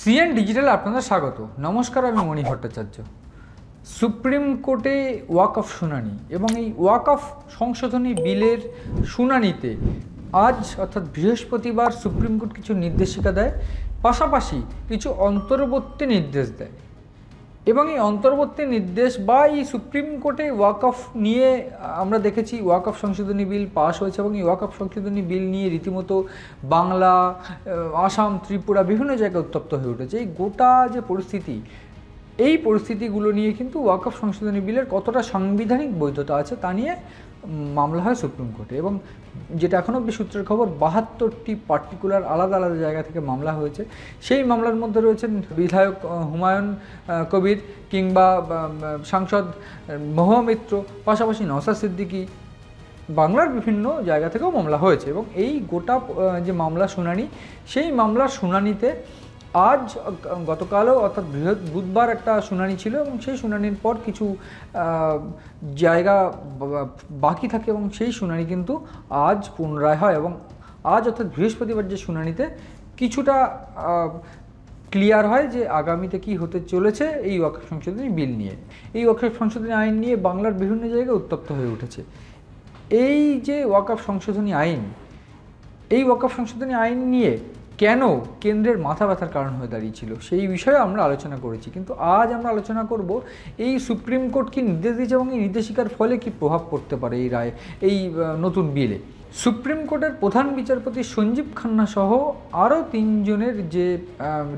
CN digital আপনাদের স্বাগত। নমস্কার, আমি মণি ভট্টাচার্য। সুপ্রিম কোর্টে ওয়াকফ শুনানি এবং এই ওয়াকফ সংশোধনী বিলের শুনানিতে আজ অর্থাৎ বৃহস্পতিবার সুপ্রিম কোর্ট কিছু নির্দেশিকা দেয়, পাশাপাশি কিছু অন্তর্বর্তী নির্দেশ দেয়। এবং এই অন্তর্বর্তী নির্দেশ বা এই সুপ্রিম কোর্টে ওয়াকফ নিয়ে আমরা দেখেছি ওয়াকফ সংশোধনী বিল পাস হয়েছে এবং এই ওয়াকফ সংশোধনী বিল নিয়ে রীতিমতো বাংলা, আসাম, ত্রিপুরা বিভিন্ন জায়গায় উত্তপ্ত হয়ে উঠেছে। এই গোটা যে পরিস্থিতি, এই পরিস্থিতিগুলো নিয়ে কিন্তু ওয়াকফ সংশোধনী বিলের কতটা সাংবিধানিক বৈধতা আছে তা নিয়ে মামলা হয় সুপ্রিম কোর্টে। এবং যেটা এখনও অব্দি সূত্রের খবর, 72টি পার্টিকুলার আলাদা আলাদা জায়গা থেকে মামলা হয়েছে। সেই মামলার মধ্যে রয়েছেন বিধায়ক হুমায়ুন কবির কিংবা সাংসদ মহুয়া মিত্র, পাশাপাশি নওশাদ সিদ্দিকী, বাংলার বিভিন্ন জায়গা থেকেও মামলা হয়েছে। এবং এই গোটা যে মামলা শুনানি, সেই মামলার শুনানিতে আজ গতকালও অর্থাৎ বুধবার একটা শুনানি ছিল এবং সেই শুনানির পর কিছু জায়গা বাকি থাকে এবং সেই শুনানি কিন্তু আজ পুনরায় হয়। এবং আজ অর্থাৎ বৃহস্পতিবার যে শুনানিতে কিছুটা ক্লিয়ার হয় যে আগামীতে কি হতে চলেছে এই ওয়াকফ সংশোধনী বিল নিয়ে। এই ওয়াকফ সংশোধনী আইন নিয়ে বাংলার বিভিন্ন জায়গায় উত্তপ্ত হয়ে উঠেছে। এই যে ওয়াকফ সংশোধনী আইন, এই ওয়াকফ সংশোধনী আইন নিয়ে কেন কেন্দ্রের মাথা ব্যথার কারণ হয়ে দাঁড়িয়েছিল সেই বিষয়ে আমরা আলোচনা করেছি। কিন্তু আজ আমরা আলোচনা করব এই সুপ্রিম কোর্ট কি নির্দেশ দিয়েছে এবং এই নির্দেশিকার ফলে কি প্রভাব পড়তে পারে এই রায়, এই নতুন বিলে। সুপ্রিম কোর্টের প্রধান বিচারপতি সঞ্জীব খান্না সহ আরও 3 জনের যে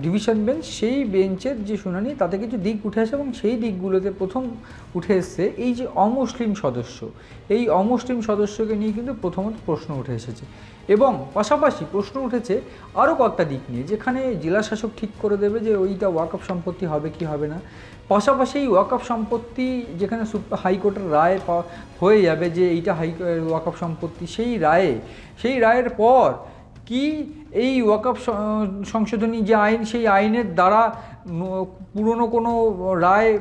ডিভিশন বেঞ্চ, সেই বেঞ্চের যে শুনানি তাতে কিছু দিক উঠে আসে এবং সেই দিকগুলোতে প্রথম উঠে এসছে এই যে অমুসলিম সদস্য, এই অমুসলিম সদস্যকে নিয়ে কিন্তু প্রথমত প্রশ্ন উঠে এসেছে। এবং পাশাপাশি প্রশ্ন উঠেছে আরও কয়েকটা দিক নিয়ে, যেখানে জেলা শাসক ঠিক করে দেবে যে ওইটা ওয়াকফ সম্পত্তি হবে কি হবে না। পাশাপাশি এই ওয়াকফ সম্পত্তি যেখানে হাইকোর্টের রায় হয়ে যাবে যে এইটা ওয়াকফ সম্পত্তি, সেই রায়ের পর কি এই ওয়াকফ সংশোধনী যে আইন, সেই আইনের দ্বারা পুরনো কোনো রায়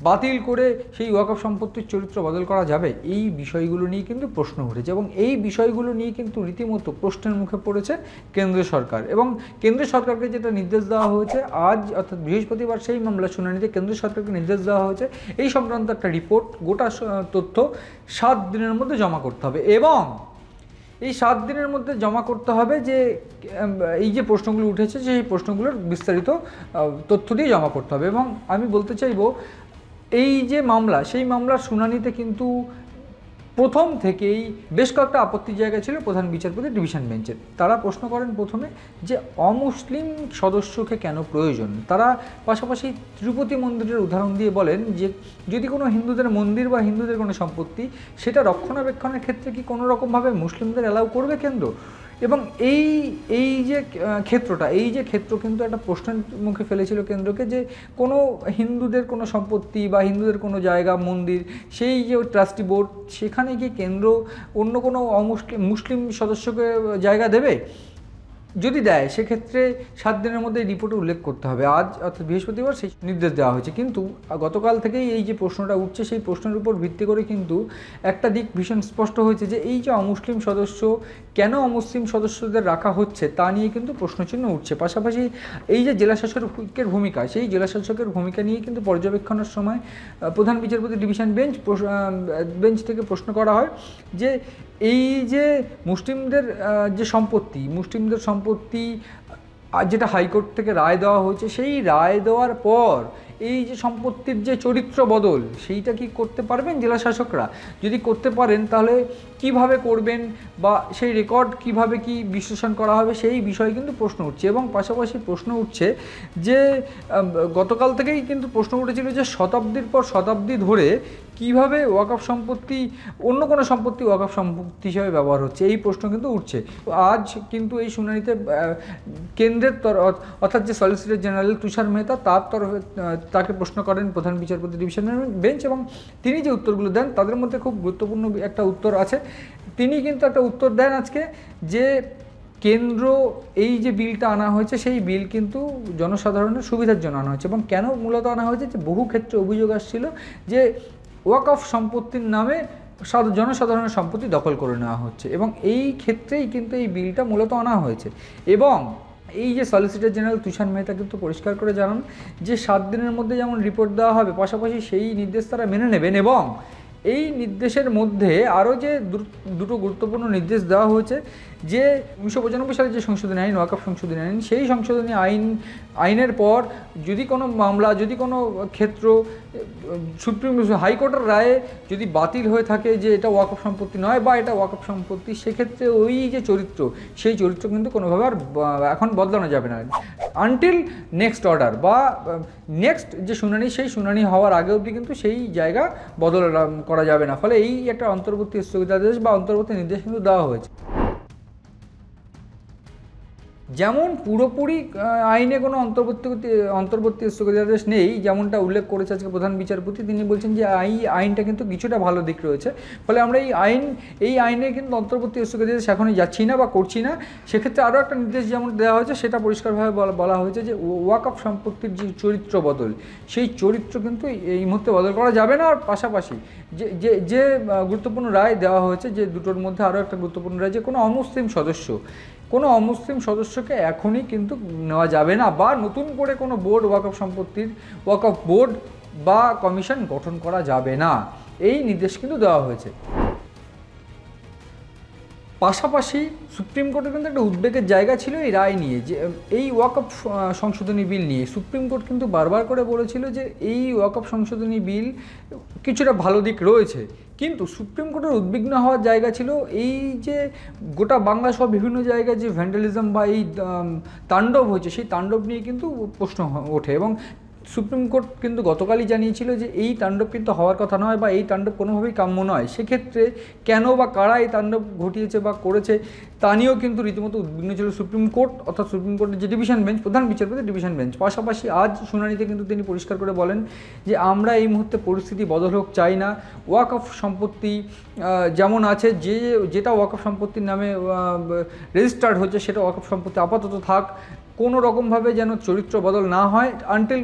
বাতিল করে সেই ওয়াকফ সম্পত্তির চরিত্র বদল করা যাবে। এই বিষয়গুলো নিয়ে কিন্তু প্রশ্ন উঠেছে এবং এই বিষয়গুলো নিয়ে কিন্তু রীতিমতো প্রশ্নের মুখে পড়েছে কেন্দ্র সরকার। এবং কেন্দ্র সরকারকে যেটা নির্দেশ দেওয়া হয়েছে আজ অর্থাৎ বৃহস্পতিবার সেই মামলা শুনানিতে কেন্দ্র সরকারকে নির্দেশ দেওয়া হয়েছে এই সংক্রান্ত একটা রিপোর্ট, গোটা তথ্য 7 দিনের মধ্যে জমা করতে হবে। এবং এই 7 দিনের মধ্যে জমা করতে হবে যে এই যে প্রশ্নগুলো উঠেছে সেই প্রশ্নগুলোর বিস্তারিত তথ্য দিয়ে জমা করতে হবে। এবং আমি বলতে চাইব এই যে মামলা, সেই মামলার শুনানিতে কিন্তু প্রথম থেকেই বেশ কয়েকটা আপত্তির জায়গা ছিল প্রধান বিচারপতি ডিভিশন বেঞ্চের। তারা প্রশ্ন করেন প্রথমে যে অমুসলিম সদস্যকে কেন প্রয়োজন। তারা পাশাপাশি তিরুপতি মন্দিরের উদাহরণ দিয়ে বলেন যে যদি কোনো হিন্দুদের মন্দির বা হিন্দুদের কোনো সম্পত্তি, সেটা রক্ষণাবেক্ষণের ক্ষেত্রে কি কোনো রকমভাবে মুসলিমদের অ্যালাউ করবে কেন্দ্র। এবং এই যে ক্ষেত্র কিন্তু একটা প্রশ্নের মুখে ফেলেছিল কেন্দ্রকে, যে কোনো হিন্দুদের কোনো সম্পত্তি বা হিন্দুদের কোনো জায়গা, মন্দির, সেই যে ট্রাস্টি বোর্ড, সেখানে কি কেন্দ্র অন্য কোনো মুসলিম সদস্যকে জায়গা দেবে? যদি দেয় সেক্ষেত্রে 7 দিনের মধ্যে রিপোর্টে উল্লেখ করতে হবে। আজ অর্থাৎ বৃহস্পতিবার সেই নির্দেশ দেওয়া হয়েছে। কিন্তু গতকাল থেকেই এই যে প্রশ্নটা উঠছে, সেই প্রশ্নের উপর ভিত্তি করে কিন্তু একটা দিক ভীষণ স্পষ্ট হয়েছে যে এই যে অমুসলিম সদস্য, কেন অমুসলিম সদস্যদের রাখা হচ্ছে তা নিয়ে কিন্তু প্রশ্নচিহ্ন উঠছে। পাশাপাশি এই যে জেলা শাসকের ভূমিকা, সেই জেলা শাসকের ভূমিকা নিয়ে কিন্তু পর্যবেক্ষণের সময় প্রধান বিচারপতি ডিভিশন বেঞ্চ থেকে প্রশ্ন করা হয় যে এই যে মুসলিমদের যে সম্পত্তি যেটা হাইকোর্ট থেকে রায় দেওয়া হয়েছে, সেই রায় দেওয়ার পর এই যে সম্পত্তির যে চরিত্র বদল, সেইটা কি করতে পারবেন জেলা শাসকরা? যদি করতে পারেন তাহলে কিভাবে করবেন বা সেই রেকর্ড কিভাবে কি বিশ্লেষণ করা হবে, সেই বিষয়ে কিন্তু প্রশ্ন উঠছে। এবং পাশাপাশি প্রশ্ন উঠছে যে গতকাল থেকেই কিন্তু প্রশ্ন উঠেছিল যে শতাব্দীর পর শতাব্দী ধরে কিভাবে ওয়াকফ সম্পত্তি অন্য কোনো সম্পত্তি ওয়াকফ সম্পত্তি হিসেবে ব্যবহার হচ্ছে, এই প্রশ্ন কিন্তু উঠছে। আজ কিন্তু এই শুনানিতে কেন্দ্রের অর্থাৎ যে সলিসিটর জেনারেল তুষার মেহতা, তার তরফে তাকে প্রশ্ন করেন প্রধান বিচারপতি ডিভিশন বেঞ্চ এবং তিনি যে উত্তরগুলো দেন তাদের মধ্যে খুব গুরুত্বপূর্ণ একটা উত্তর আছে। তিনি কিন্তু একটা উত্তর দেন আজকে যে কেন্দ্র এই যে বিলটা আনা হয়েছে, সেই বিল কিন্তু জনসাধারণের সুবিধার জন্য আনা হয়েছে। এবং কেন মূলত আনা হয়েছে, যে বহু ক্ষেত্রে অভিযোগ আসছিল যে ওয়াকফ সম্পত্তির নামে জনসাধারণের সম্পত্তি দখল করে নেওয়া হচ্ছে এবং এই ক্ষেত্রেই কিন্তু এই বিলটা মূলত আনা হয়েছে। এবং এই যে সলিসিটর জেনারেল তুষার মেহতা কিন্তু পরিষ্কার করে জানান যে 7 দিনের মধ্যে যেমন রিপোর্ট দেওয়া হবে, পাশাপাশি সেই নির্দেশ তারা মেনে নেবেন এবং এই নির্দেশের মধ্যে আরও যে দুটো গুরুত্বপূর্ণ নির্দেশ দেওয়া হয়েছে যে 1995 সালে যে সংশোধনী আইন, ওয়াকফ সংশোধনী আইন, সেই সংশোধনী আইনের পর যদি কোনো মামলা, যদি কোনো ক্ষেত্র সুপ্রিম হাইকোর্টের রায়ে যদি বাতিল হয়ে থাকে যে এটা ওয়াকফ সম্পত্তি নয় বা এটা ওয়াকফ সম্পত্তি, সেক্ষেত্রে ওই যে চরিত্র, সেই চরিত্র কিন্তু কোনোভাবে আর এখন বদলানো যাবে না আনটিল নেক্সট অর্ডার বা নেক্সট যে শুনানি, সেই শুনানি হওয়ার আগে অবধি কিন্তু সেই জায়গা বদল করা যাবে না। ফলে এই একটা অন্তর্বর্তী স্থগিতাদেশ বা অন্তর্বর্তী নির্দেশ কিন্তু দেওয়া হয়েছে। যেমন পুরোপুরি আইনে কোনো অন্তর্বর্তী স্থগিতাদেশ নেই, যেমনটা উল্লেখ করেছে আজকে প্রধান বিচারপতি, তিনি বলছেন যে আইনটা কিন্তু কিছুটা ভালো দিক রয়েছে। ফলে আমরা এই আইনে কিন্তু অন্তর্বর্তী স্থগিতাদেশ এখনই যাচ্ছি না বা করছি না। সেক্ষেত্রে আরও একটা নির্দেশ যেমন দেওয়া হয়েছে, সেটা পরিষ্কারভাবে বলা হয়েছে যে ওয়াকফ সম্পত্তির যে চরিত্র বদল, সেই চরিত্র কিন্তু এই মুহূর্তে বদল করা যাবে না। আর পাশাপাশি যে গুরুত্বপূর্ণ রায় দেওয়া হয়েছে, যে দুটোর মধ্যে আরও একটা গুরুত্বপূর্ণ রায়, যে কোনো অমুসলিম সদস্যকে এখনই কিন্তু নেওয়া যাবে না বা নতুন করে কোনো বোর্ড, ওয়াকফ বোর্ড বা কমিশন গঠন করা যাবে না, এই নির্দেশ কিন্তু দেওয়া হয়েছে। পাশাপাশি সুপ্রিম কোর্টের কিন্তু একটা উদ্বেগের জায়গা ছিল এই রায় নিয়ে, যে এই ওয়াকফ সংশোধনী বিল নিয়ে সুপ্রিম কোর্ট কিন্তু বারবার করে বলেছিল যে এই ওয়াকফ সংশোধনী বিল কিছুটা ভালো দিক রয়েছে, কিন্তু সুপ্রিম কোর্টের উদ্বিগ্ন হওয়ার জায়গা ছিল এই যে গোটা বাংলা সহ বিভিন্ন জায়গায় যে ভ্যান্ডালিজম বা এই তাণ্ডব হয়েছে, সেই তাণ্ডব নিয়ে কিন্তু প্রশ্ন ওঠে এবং সুপ্রিম কোর্ট কিন্তু গতকালই জানিয়েছিল যে এই তাণ্ডব কিন্তু হওয়ার কথা নয় বা এই তাণ্ডব কোনোভাবেই কাম্য নয়। সেক্ষেত্রে কেন বা কারা এই তাণ্ডব ঘটিয়েছে বা করেছে তা নিয়েও কিন্তু রীতিমতো উদ্বিগ্ন ছিল সুপ্রিম কোর্ট, অর্থাৎ সুপ্রিম কোর্টের যে ডিভিশন বেঞ্চ, প্রধান বিচারপতি ডিভিশন বেঞ্চ। পাশাপাশি আজ শুনানিতে কিন্তু তিনি পরিষ্কার করে বলেন যে আমরা এই মুহূর্তে পরিস্থিতি বদল হোক চাই না, ওয়াকফ সম্পত্তি যেমন আছে, যেটা ওয়াকফ সম্পত্তির নামে রেজিস্টার্ড হচ্ছে সেটা ওয়াকফ সম্পত্তি আপাতত থাক, কোনো রকমভাবে যেন চরিত্র বদল না হয় আনটিল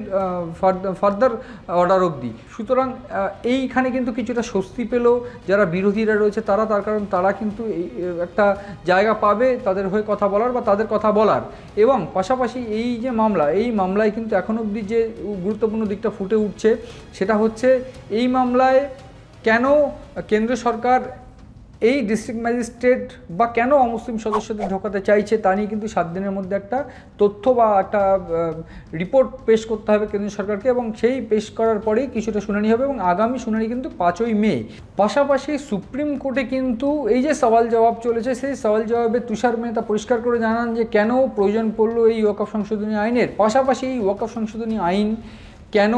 ফার্দার অর্ডার অবধি। সুতরাং এইখানে কিন্তু কিছুটা স্বস্তি পেল যারা বিরোধীরা রয়েছে তারা, তার কারণ তারা কিন্তু একটা জায়গা পাবে তাদের হয়ে কথা বলার বা তাদের কথা বলার। এবং পাশাপাশি এই যে মামলা, এই মামলায় কিন্তু এখন অবধি যে গুরুত্বপূর্ণ দিকটা ফুটে উঠছে সেটা হচ্ছে এই মামলায় কেন কেন্দ্র সরকার এই ডিস্ট্রিক্ট ম্যাজিস্ট্রেট বা কেন অমুসলিম সদস্যদের ঢোকাতে চাইছে তা নিয়ে কিন্তু 7 দিনের মধ্যে একটা তথ্য বা একটা রিপোর্ট পেশ করতে হবে কেন্দ্র সরকারকে, এবং সেই পেশ করার পরেই কিছুটা শুনানি হবে এবং আগামী শুনানি কিন্তু 5ই মে। পাশাপাশি সুপ্রিম কোর্টে কিন্তু এই যে সওয়াল জবাব চলেছে, সেই সওয়াল জবাবে তুষার মেহতা পরিষ্কার করে জানান যে কেন প্রয়োজন পড়লো এই ওয়াকফ সংশোধনী আইনের, পাশাপাশি এই ওয়াকফ সংশোধনী আইন কেন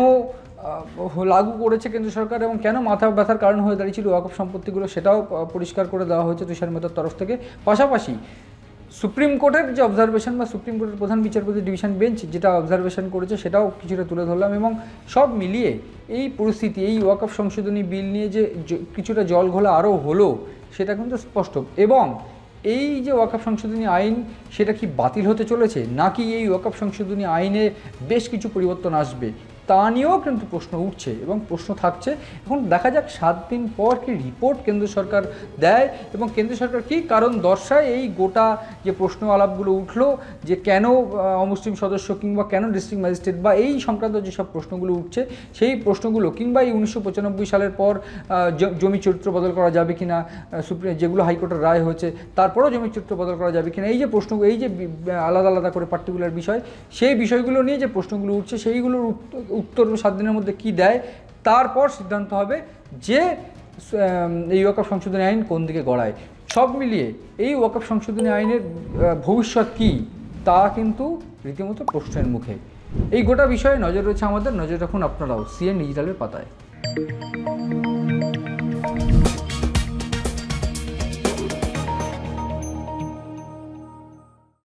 লাগু করেছে কেন্দ্র সরকার এবং কেন মাথা ব্যথার কারণ হয়ে দাঁড়িয়েছিল ওয়াকফ সম্পত্তিগুলো, সেটাও পরিষ্কার করে দেওয়া হয়েছে তুষার মেহতার তরফ থেকে। পাশাপাশি সুপ্রিম কোর্টের যে অবজারভেশন বা সুপ্রিম কোর্টের প্রধান বিচারপতি ডিভিশন বেঞ্চ যেটা অবজারভেশন করেছে সেটাও কিছুটা তুলে ধরলাম, এবং সব মিলিয়ে এই পরিস্থিতি, এই ওয়াকফ সংশোধনী বিল নিয়ে যে কিছুটা জল ঘোলা আরও হলো সেটা কিন্তু স্পষ্ট। এবং এই যে ওয়াকফ সংশোধনী আইন সেটা কি বাতিল হতে চলেছে, নাকি এই ওয়াকফ সংশোধনী আইনে বেশ কিছু পরিবর্তন আসবে, তা নিয়েও কিন্তু প্রশ্ন উঠছে এবং প্রশ্ন থাকছে। এখন দেখা যাক 7 দিন পর কি রিপোর্ট কেন্দ্র সরকার দেয় এবং কেন্দ্র সরকার কী কারণ দর্শায় এই গোটা যে প্রশ্ন আলাপগুলো উঠলো, যে কেন অমুসলিম সদস্য কিংবা কেন ডিস্ট্রিক্ট ম্যাজিস্ট্রেট বা এই সংক্রান্ত যেসব প্রশ্নগুলো উঠছে সেই প্রশ্নগুলো, কিংবা এই 1995 সালের পর জমি চরিত্র বদল করা যাবে কিনা, যেগুলো হাইকোর্টের রায় হয়েছে তারপরেও জমি চরিত্র বদল করা যাবে কিনা, এই যে প্রশ্ন, এই যে আলাদা আলাদা করে পার্টিকুলার বিষয়, সেই বিষয়গুলো নিয়ে যে প্রশ্নগুলো উঠছে সেইগুলোর উত্তর 7 দিনের মধ্যে কি দেয়, তারপর সিদ্ধান্ত হবে যে এই ওয়াকফ সংশোধনী আইন কোন দিকে গড়ায়। সব মিলিয়ে এই ওয়াকফ সংশোধনী আইনের ভবিষ্যৎ কী তা কিন্তু রীতিমতো প্রশ্নের মুখে। এই গোটা বিষয়ে নজর রয়েছে আমাদের, নজর রাখুন আপনারাও সিএন ডিজিটালের পাতায়।